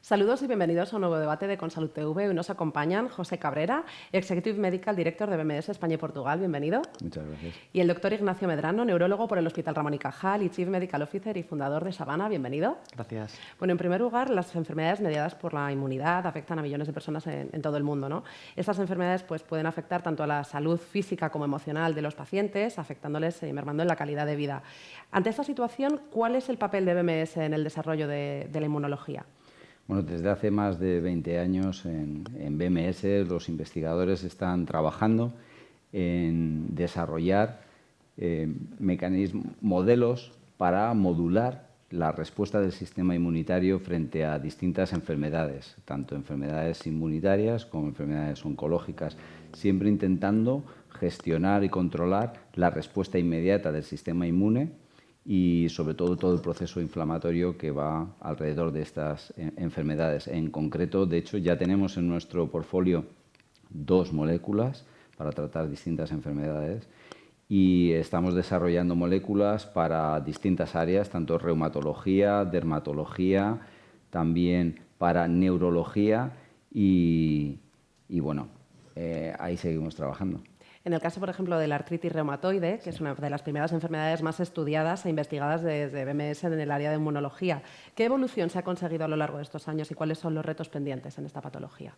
Saludos y bienvenidos a un nuevo debate de Consalud TV. Hoy nos acompañan José Cabrera, Executive Medical Director de BMS España y Portugal. Bienvenido. Muchas gracias. Y el doctor Ignacio Medrano, neurólogo por el Hospital Ramón y Cajal y Chief Medical Officer y fundador de Savana. Bienvenido. Gracias. Bueno, en primer lugar, las enfermedades mediadas por la inmunidad afectan a millones de personas en todo el mundo, ¿no? Estas enfermedades pueden afectar tanto a la salud física como emocional de los pacientes, afectándoles y mermando en la calidad de vida. Ante esta situación, ¿cuál es el papel de BMS en el desarrollo de la inmunología? Bueno, desde hace más de 20 años en BMS los investigadores están trabajando en desarrollar modelos para modular la respuesta del sistema inmunitario frente a distintas enfermedades, tanto enfermedades inmunitarias como enfermedades oncológicas, siempre intentando gestionar y controlar la respuesta inmediata del sistema inmune y sobre todo el proceso inflamatorio que va alrededor de estas enfermedades. En concreto, de hecho, ya tenemos en nuestro portfolio 2 moléculas para tratar distintas enfermedades y estamos desarrollando moléculas para distintas áreas, tanto reumatología, dermatología, también para neurología y bueno, ahí seguimos trabajando. En el caso, por ejemplo, de la artritis reumatoide, que es una de las primeras enfermedades más estudiadas e investigadas desde BMS en el área de inmunología, ¿qué evolución se ha conseguido a lo largo de estos años y cuáles son los retos pendientes en esta patología?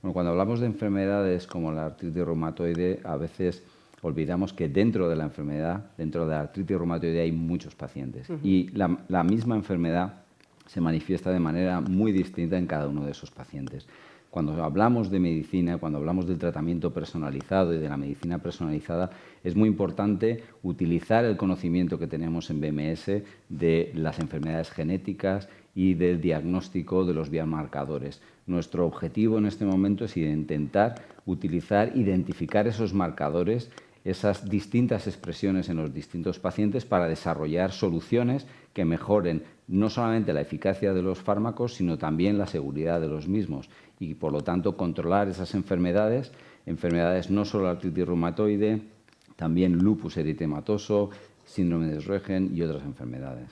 Bueno, cuando hablamos de enfermedades como la artritis reumatoide, a veces olvidamos que dentro de la enfermedad, dentro de la artritis reumatoide, hay muchos pacientes. Y la misma enfermedad se manifiesta de manera muy distinta en cada uno de esos pacientes. Cuando hablamos de medicina, cuando hablamos del tratamiento personalizado y de la medicina personalizada, es muy importante utilizar el conocimiento que tenemos en BMS de las enfermedades genéticas y del diagnóstico de los biomarcadores. Nuestro objetivo en este momento es intentar identificar esos marcadores, esas distintas expresiones en los distintos pacientes para desarrollar soluciones que mejoren no solamente la eficacia de los fármacos, sino también la seguridad de los mismos y, por lo tanto, controlar esas enfermedades no solo artritis reumatoide, también lupus eritematoso, síndrome de Sjögren y otras enfermedades.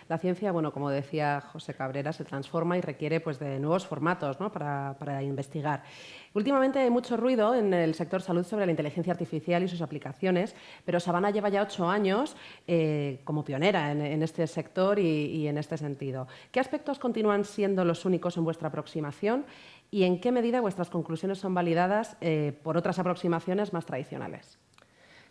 La ciencia, bueno, como decía José Cabrera, se transforma y requiere de nuevos formatos, ¿no?, para investigar. Últimamente hay mucho ruido en el sector salud sobre la inteligencia artificial y sus aplicaciones, pero Savana lleva ya 8 años como pionera en este sector y en este sentido. ¿Qué aspectos continúan siendo los únicos en vuestra aproximación y en qué medida vuestras conclusiones son validadas por otras aproximaciones más tradicionales?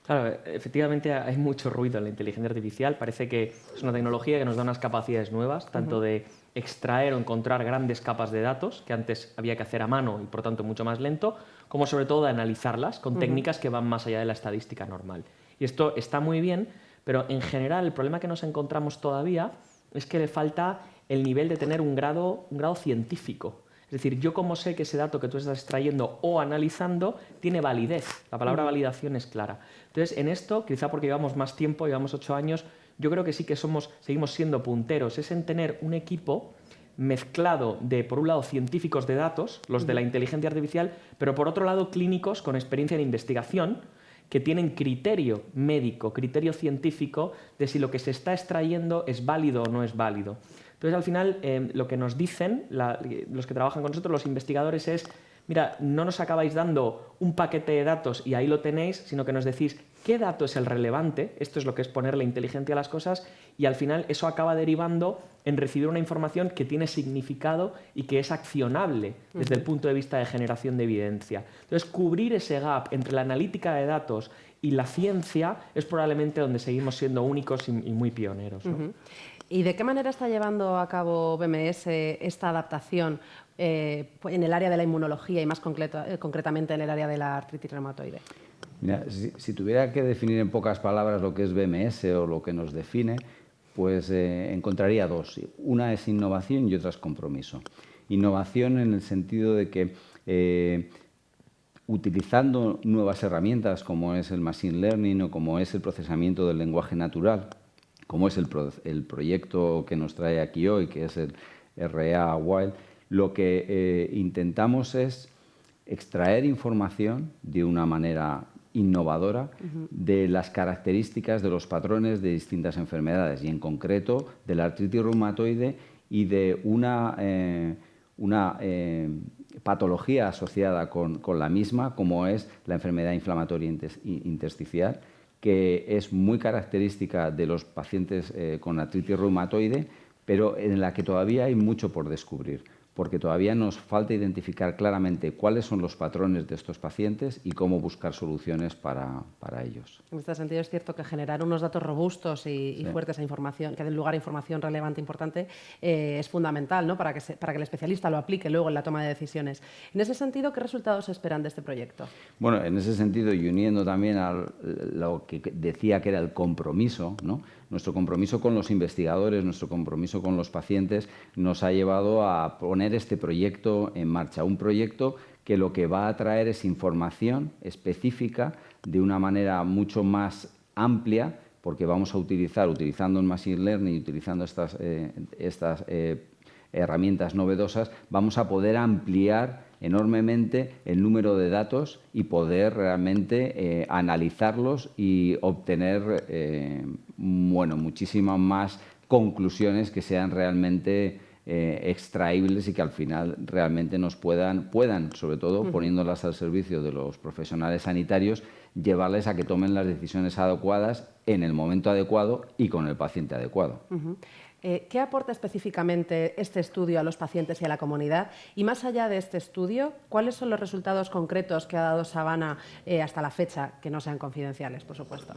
Claro, efectivamente hay mucho ruido en la inteligencia artificial. Parece que es una tecnología que nos da unas capacidades nuevas, tanto de extraer o encontrar grandes capas de datos, que antes había que hacer a mano y por tanto mucho más lento, como sobre todo de analizarlas con técnicas que van más allá de la estadística normal. Y esto está muy bien, pero en general el problema que nos encontramos todavía es que le falta el nivel de tener un grado científico. Es decir, yo cómo sé que ese dato que tú estás extrayendo o analizando tiene validez. La palabra validación es clara. Entonces, en esto, quizá porque llevamos más tiempo, llevamos 8 años, yo creo que sí que seguimos siendo punteros. Es en tener un equipo mezclado de, por un lado, científicos de datos, los de la inteligencia artificial, pero por otro lado, clínicos con experiencia en investigación, que tienen criterio médico, criterio científico de si lo que se está extrayendo es válido o no es válido. Entonces, al final, lo que nos dicen los que trabajan con nosotros, los investigadores, es: mira, no nos acabáis dando un paquete de datos y ahí lo tenéis, sino que nos decís qué dato es el relevante, esto es lo que es ponerle inteligencia a las cosas, y al final eso acaba derivando en recibir una información que tiene significado y que es accionable desde el punto de vista de generación de evidencia. Entonces, cubrir ese gap entre la analítica de datos y la ciencia es probablemente donde seguimos siendo únicos y muy pioneros, ¿no? ¿Y de qué manera está llevando a cabo BMS esta adaptación en el área de la inmunología y más concretamente en el área de la artritis reumatoide? Mira, si tuviera que definir en pocas palabras lo que es BMS o lo que nos define, pues encontraría 2. Una es innovación y otra es compromiso. Innovación en el sentido de que utilizando nuevas herramientas como es el machine learning o como es el procesamiento del lenguaje natural, como es el proyecto que nos trae aquí hoy, que es el RA Wild, lo que intentamos es extraer información de una manera innovadora de las características de los patrones de distintas enfermedades y en concreto de la artritis reumatoide y de una patología asociada con la misma, como es la enfermedad inflamatoria intersticial, que es muy característica de los pacientes con artritis reumatoide, pero en la que todavía hay mucho por descubrir, porque todavía nos falta identificar claramente cuáles son los patrones de estos pacientes y cómo buscar soluciones para ellos. En este sentido es cierto que generar unos datos robustos y fuertes a información, que den lugar a información relevante, importante, es fundamental, ¿no? para que el especialista lo aplique luego en la toma de decisiones. En ese sentido, ¿qué resultados esperan de este proyecto? Bueno, en ese sentido, y uniendo también a lo que decía que era el compromiso, ¿no? Nuestro compromiso con los investigadores, nuestro compromiso con los pacientes nos ha llevado a poner este proyecto en marcha. Un proyecto que lo que va a traer es información específica de una manera mucho más amplia, porque vamos a utilizando el Machine Learning y utilizando estas herramientas novedosas, vamos a poder ampliar enormemente el número de datos y poder realmente analizarlos y obtener muchísimas más conclusiones que sean realmente extraíbles y que al final realmente nos puedan, sobre todo poniéndolas al servicio de los profesionales sanitarios, llevarles a que tomen las decisiones adecuadas en el momento adecuado y con el paciente adecuado. ¿Qué aporta específicamente este estudio a los pacientes y a la comunidad? Y más allá de este estudio, ¿cuáles son los resultados concretos que ha dado Savana hasta la fecha, que no sean confidenciales, por supuesto?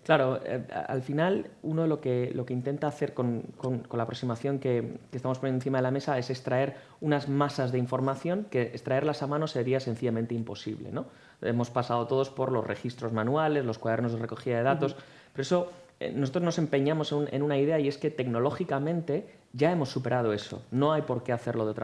Claro, al final uno lo que intenta hacer con la aproximación que estamos poniendo encima de la mesa es extraer unas masas de información que extraerlas a mano sería sencillamente imposible, ¿no? Hemos pasado todos por los registros manuales, los cuadernos de recogida de datos, pero eso nosotros nos empeñamos en una idea, y es que tecnológicamente ya hemos superado eso. No hay por qué hacerlo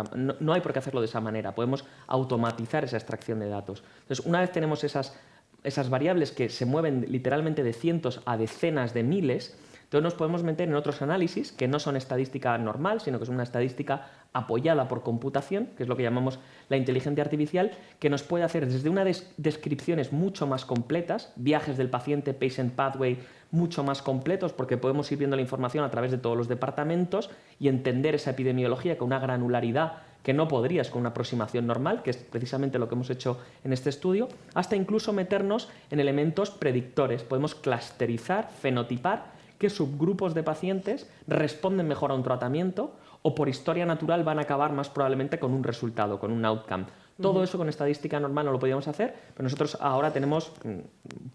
no hay por qué hacerlo de esa manera. Podemos automatizar esa extracción de datos. Entonces, una vez tenemos esas variables que se mueven literalmente de cientos a decenas de miles, entonces nos podemos meter en otros análisis que no son estadística normal, sino que es una estadística apoyada por computación, que es lo que llamamos la inteligencia artificial, que nos puede hacer desde unas descripciones mucho más completas, viajes del paciente, patient pathway, mucho más completos, porque podemos ir viendo la información a través de todos los departamentos y entender esa epidemiología con una granularidad que no podrías con una aproximación normal, que es precisamente lo que hemos hecho en este estudio, hasta incluso meternos en elementos predictores. Podemos clusterizar, fenotipar qué subgrupos de pacientes responden mejor a un tratamiento o por historia natural van a acabar más probablemente con un resultado, con un outcome. Todo eso con estadística normal no lo podíamos hacer, pero nosotros ahora tenemos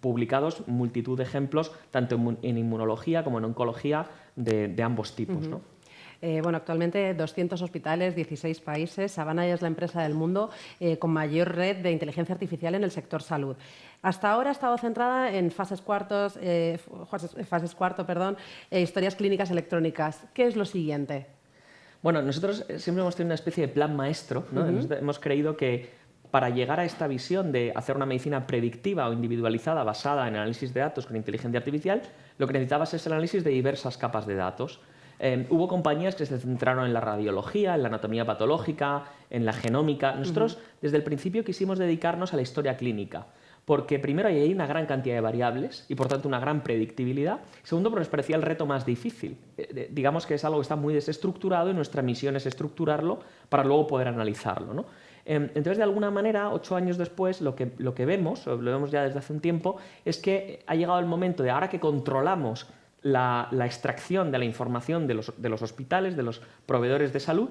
publicados multitud de ejemplos, tanto en inmunología como en oncología, de ambos tipos, ¿no? Bueno, actualmente 200 hospitales, 16 países. Savana es la empresa del mundo con mayor red de inteligencia artificial en el sector salud. Hasta ahora ha estado centrada en fases cuarto, historias clínicas electrónicas. ¿Qué es lo siguiente? Bueno, nosotros siempre hemos tenido una especie de plan maestro, ¿no? Hemos creído que para llegar a esta visión de hacer una medicina predictiva o individualizada basada en análisis de datos con inteligencia artificial, lo que necesitabas es el análisis de diversas capas de datos. Hubo compañías que se centraron en la radiología, en la anatomía patológica, en la genómica. Nosotros, desde el principio, quisimos dedicarnos a la historia clínica, porque primero hay una gran cantidad de variables y, por tanto, una gran predictibilidad. Segundo, porque nos parecía el reto más difícil. Digamos que es algo que está muy desestructurado y nuestra misión es estructurarlo para luego poder analizarlo, ¿no? Entonces, de alguna manera, 8 años después, lo que vemos, o lo vemos ya desde hace un tiempo, es que ha llegado el momento de, ahora que controlamos la extracción de la información de los hospitales, de los proveedores de salud,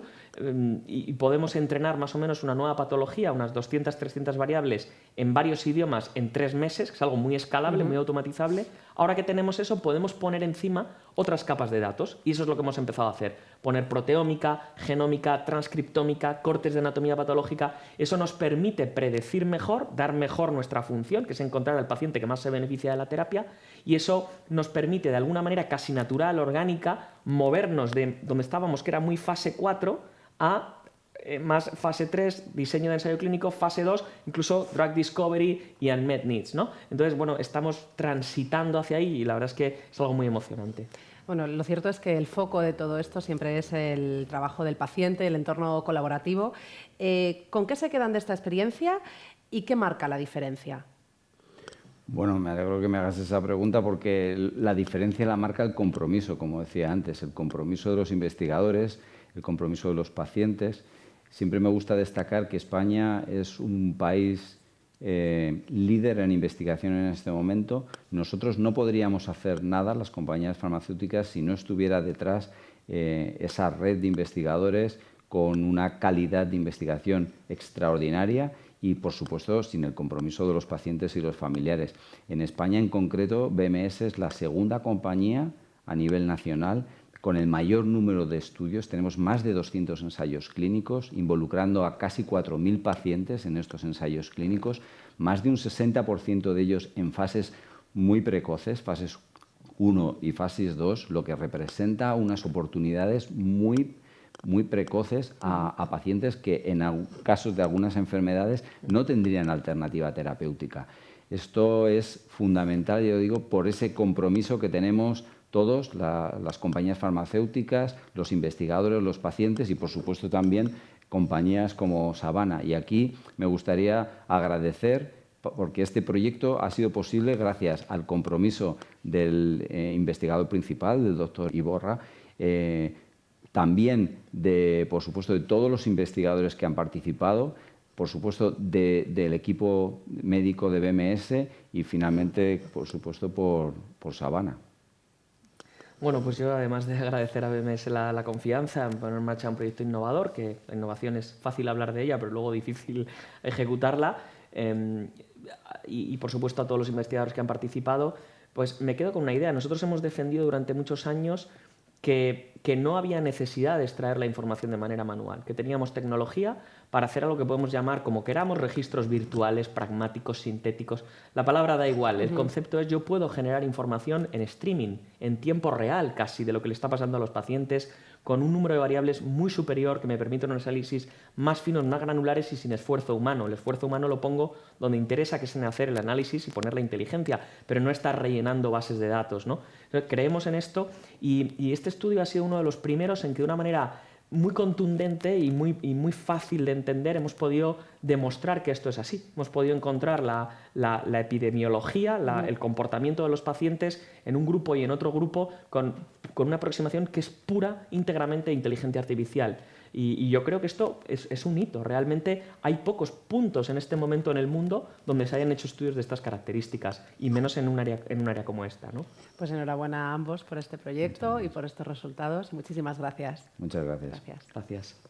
y podemos entrenar más o menos una nueva patología, unas 200, 300 variables en varios idiomas en 3 meses, que es algo muy escalable, muy automatizable. Ahora que tenemos eso, podemos poner encima otras capas de datos, y eso es lo que hemos empezado a hacer. Poner proteómica, genómica, transcriptómica, cortes de anatomía patológica. Eso nos permite predecir mejor, dar mejor nuestra función, que es encontrar al paciente que más se beneficia de la terapia, y eso nos permite de alguna manera casi natural, orgánica, movernos de donde estábamos, que era muy fase 4, a más fase 3, diseño de ensayo clínico, fase 2, incluso drug discovery y unmet needs, ¿no? Entonces, bueno, estamos transitando hacia ahí y la verdad es que es algo muy emocionante. Bueno, lo cierto es que el foco de todo esto siempre es el trabajo del paciente, el entorno colaborativo. ¿Con qué se quedan de esta experiencia y qué marca la diferencia? Bueno, me alegro que me hagas esa pregunta porque la diferencia la marca el compromiso, como decía antes, el compromiso de los investigadores, el compromiso de los pacientes, Siempre me gusta destacar que España es un país líder en investigación en este momento. Nosotros no podríamos hacer nada, las compañías farmacéuticas, si no estuviera detrás esa red de investigadores con una calidad de investigación extraordinaria y, por supuesto, sin el compromiso de los pacientes y los familiares. En España, en concreto, BMS es la segunda compañía a nivel nacional con el mayor número de estudios. Tenemos más de 200 ensayos clínicos, involucrando a casi 4.000 pacientes en estos ensayos clínicos, más de un 60% de ellos en fases muy precoces, fases 1 y fases 2, lo que representa unas oportunidades muy precoces a pacientes que en casos de algunas enfermedades no tendrían alternativa terapéutica. Esto es fundamental, yo digo, por ese compromiso que tenemos todos, las compañías farmacéuticas, los investigadores, los pacientes y, por supuesto, también compañías como Savana. Y aquí me gustaría agradecer, porque este proyecto ha sido posible gracias al compromiso del investigador principal, del doctor Iborra, también, por supuesto, de todos los investigadores que han participado, por supuesto, del equipo médico de BMS y, finalmente, por supuesto, por Savana. Bueno, pues yo, además de agradecer a BMS la confianza en poner en marcha un proyecto innovador, que la innovación es fácil hablar de ella, pero luego difícil ejecutarla, y por supuesto a todos los investigadores que han participado, pues me quedo con una idea. Nosotros hemos defendido durante muchos años que no había necesidad de extraer la información de manera manual, que teníamos tecnología para hacer algo que podemos llamar, como queramos, registros virtuales, pragmáticos, sintéticos. La palabra da igual, el concepto es: yo puedo generar información en streaming, en tiempo real casi, de lo que le está pasando a los pacientes, con un número de variables muy superior que me permite unos análisis más finos, más granulares y sin esfuerzo humano. El esfuerzo humano lo pongo donde interesa, que es en hacer el análisis y poner la inteligencia, pero no estar rellenando bases de datos, ¿no? Entonces, creemos en esto y este estudio ha sido uno de los primeros en que, de una manera muy contundente y muy fácil de entender, hemos podido demostrar que esto es así. Hemos podido encontrar la epidemiología, el comportamiento de los pacientes en un grupo y en otro grupo con una aproximación que es pura, íntegramente inteligencia artificial. Y yo creo que esto es un hito. Realmente hay pocos puntos en este momento en el mundo donde se hayan hecho estudios de estas características, y menos en un área como esta, ¿no? Pues enhorabuena a ambos por este proyecto y por estos resultados. Muchísimas gracias. Muchas gracias. Gracias.